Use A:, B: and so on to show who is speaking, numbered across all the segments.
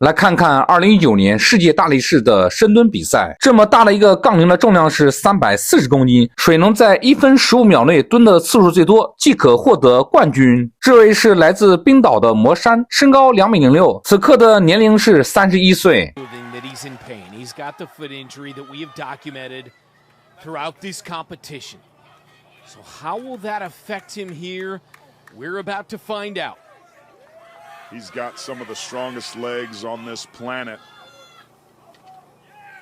A: 来看看2019年世界大力士的深蹲比赛，这么大的一个杠铃的重量是340公斤，谁能在1分15秒内蹲的次数最多，即可获得冠军。这位是来自冰岛的魔山，身高2.06米，此刻的年龄是31岁。
B: So how will that affect him here? We're about to find out.
C: He's got some of the strongest legs on this planet.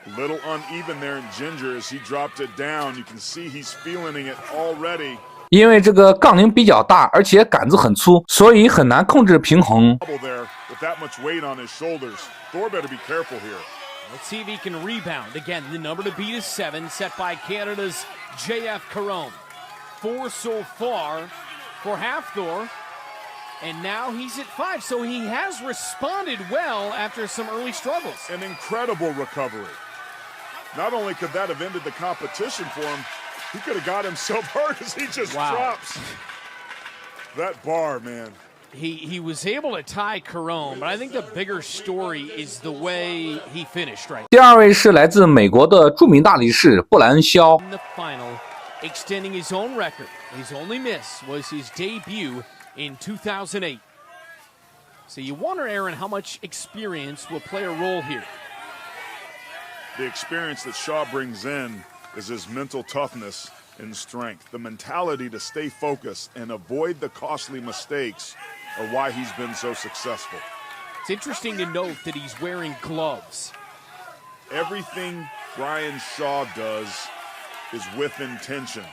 C: A little uneven there in Ginger as he dropped it down. You can see he's feeling it already.
A: 因为这个杠铃比较大，而且杆子很粗，所以很难控制平衡。
C: With that much weight on his shoulders, Thor better be careful here.
B: Let's see if he can rebound. Again, the number to beat is 7, set by Canada's JF Carone. 4 so far for half Thor, and now he's at 5, so he has responded well after some early struggles.
C: An incredible recovery. Not only could that have ended the competition for him, he could have got himself hurt as he just drops. That bar, man.
B: He was able to tie Carone, but I think the bigger story is the way he finished, right?
A: 第二位是来自美国的著名大力士布莱恩肖。
B: In the final, extending his own record. His only miss was his debut in 2008. So you wonder, Aaron, how much experience will play a role here?
C: The experience that Shaw brings in is his mental toughness and strength. The mentality to stay focused and avoid the costly mistakes are why he's been so successful.
B: It's interesting to note that he's wearing gloves.
C: Everything Brian Shaw does is with intention.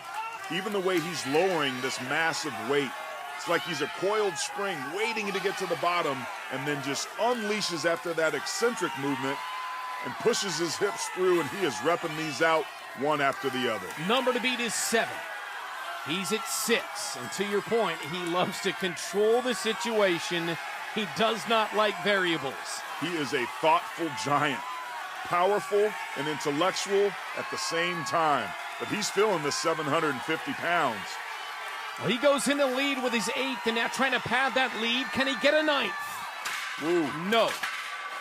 C: Even the way he's lowering this massive weight, it's like he's a coiled spring waiting to get to the bottom and then just unleashes after that eccentric movement and pushes his hips through, and he is repping these out one after the other.
B: Number to beat is 7. He's at 6, and to your point, he loves to control the situation. He does not like variables.
C: He is a thoughtful giant, powerful and intellectual at the same time. But he's feeling the 750 pounds.
B: Well, he goes in the lead with his 8th, and now trying to pad that lead. Can he get a 9th?
C: Ooh.
B: No.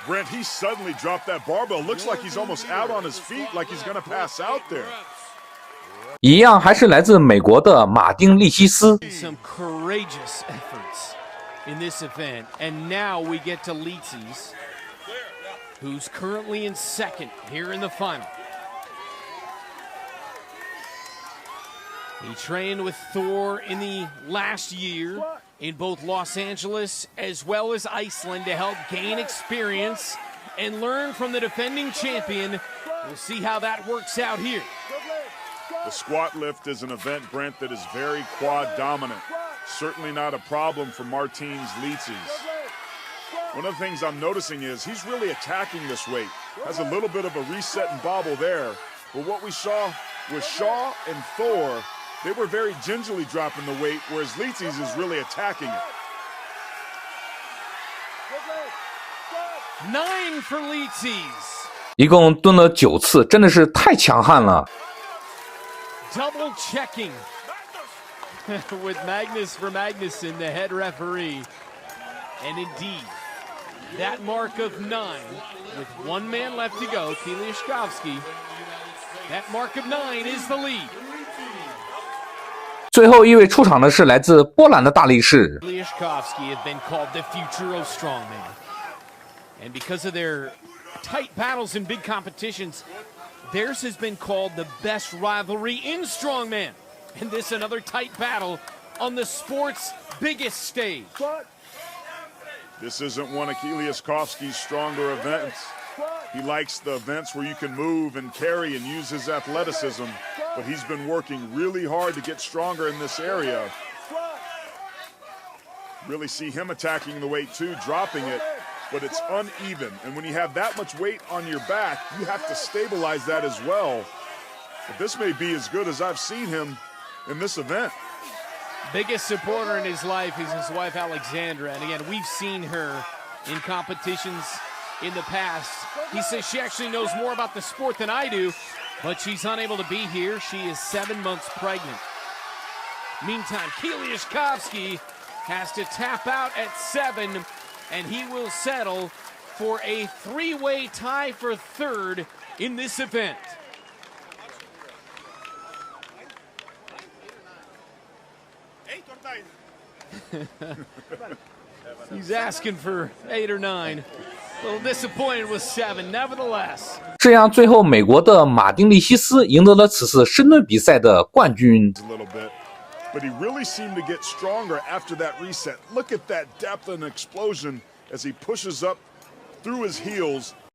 C: Brent, he suddenly dropped that barbell. Looks like he's almost out on his feet, like he's going to pass out there.
A: 一样还是来自美国的马丁利希斯。
B: Some courageous efforts in this event, and now we get to Leetsies, who's currently in 2nd here in the final. He trained with Thor in the last year in both Los Angeles as well as Iceland to help gain experience and learn from the defending champion. We'll see how that works out here.
C: The squat lift is an event, Brent, that is very quad dominant. Certainly not a problem for Martins Leetsies. One of the things I'm noticing is he's really attacking this weight. Has a little bit of a reset and bobble there. But what we saw with Shaw and Thor, they were very gingerly dropping the weight, whereas Leetsies is really attacking it.
B: 9 for Leetsies.
A: 一共蹲了9次，真的是太强悍了。
B: Double checking with Magnus for Magnuson, the head referee. And indeed, that mark of 9, with 1 man left to go, Kiliashkovsky, that mark of 9 is the lead.
A: 最后一位出场的是来自波兰的大力士。
B: Kiliashkovsky has been called the future of strongman. And because of their tight battles in big competitions, theirs has been called the best rivalry in strongman. And this another tight battle on the sport's biggest stage.
C: This isn't one of Kiliashkovsky's stronger events. He likes the events where you can move and carry and use his athleticism, but he's been working really hard to get stronger in this area. Really see him attacking the weight too, dropping it, but it's uneven. And when you have that much weight on your back, you have to stabilize that as well. But this may be as good as I've seen him in this event.
B: Biggest supporter in his life is his wife Alexandra, and again, we've seen her in competitions in the past. He says she actually knows more about the sport than I do, but she's unable to be here. She is 7 months pregnant. Meantime, Kiliashkovsky has to tap out at 7, and he will settle for a three-way tie for third in this event. He's asking for 8 or 9. A little disappointed with 7. Nevertheless.
A: 这样，最后美国的马丁利西斯赢得了此次深蹲比赛的冠军。
C: But he really seemed to get stronger after that reset. Look at that depth and explosion as he pushes up through his heels